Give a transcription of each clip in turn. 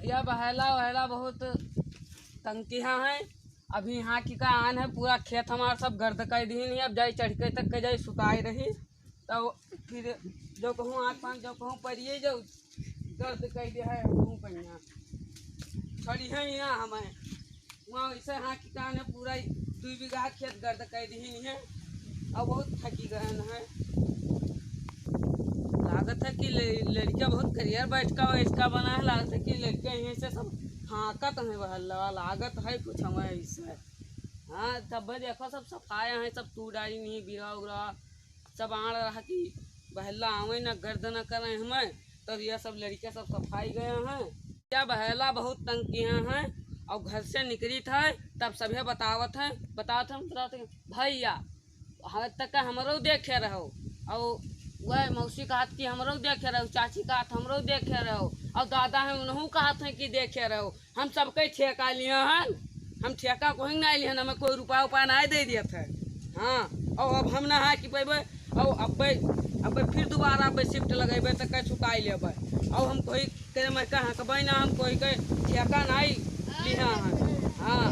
यह बहेला वहेला बहुत तंकिया है। अभी यहाँ की का आन है, पूरा खेत हमारा सब गर्द कर दी नहीं। अब जाई चढ़ के तक के जाई सुताई रही तो फिर जो कहूँ आँख पाँच जो कहूँ परिए जो गर्द कर दिया है कहूँ पहिया छड़ी है यहाँ हमें वहाँ वैसे यहाँ की कान है, पूरा 2 बीघा खेत गर्द कर दी नहीं है। और बहुत थकी गहन है। लागत है कि लड़कियाँ बहुत करियर बैठका इसका बना है। लागत है कि लड़कियाँ यहीं से सब हाँकत है बहला लागत है कुछ हमें इससे। हाँ तब देखो सब सफाया है, सब तू डाली नहीं बिरा उरा सब आड़ रहा कि बहला आवे न गर्द न करें हमें। तब यह सब लड़कियाँ सब सफाई गए हैं। क्या बहला बहुत तंग किए हैं और घर से निकली था तब सभी बताते भैया हमें तक हमरो देखे रहो और वह मौसी का हाथ की हमरो देखे रहो, चाची का हाथ हमरो देखे रहो और दादा है उन्हों का हाथ है कि देखे रहो। हम सबके ठेका लिए हैं, हम ठेका कोई नहीं लिए, हमें कोई रुपया उपा नहीं दे दिए थे। हाँ और अब हम ना है कि पेबे और अब फिर दोबारा अब शिफ्ट लगेबे तो कहीं चुकाई लेबे और हम कोई करे मैं कहाँ कब ना हम कोई के ठेका नहीं लिया है। हाँ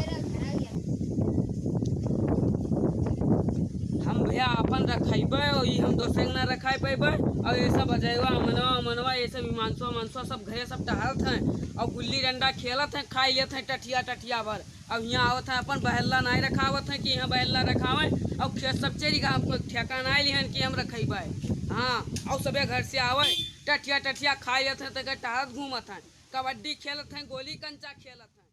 हम भैया अपन रखेबे और ये हम दोसर ना रखाई पेबे। और ये सब अजयवा मनवा ये सब मानसो सब घरे सब टहलत हैं और गुल्ली डंडा खेलत हैं, खाई लेते हैं टठिया भर। अब यहाँ आवत है अपन बहल्ला नहीं रखावत है कि यहाँ बहल्ला रखावे और खेत सब चली गए, हमको ठेका नहीं लिहन कि हम रखेबे। हाँ और सबे घर से आवे टठिया खाई लेते हैं तो टहलत घूमत हैं, कबड्डी खेलत हैं, गोली कंचा खेलत हैं।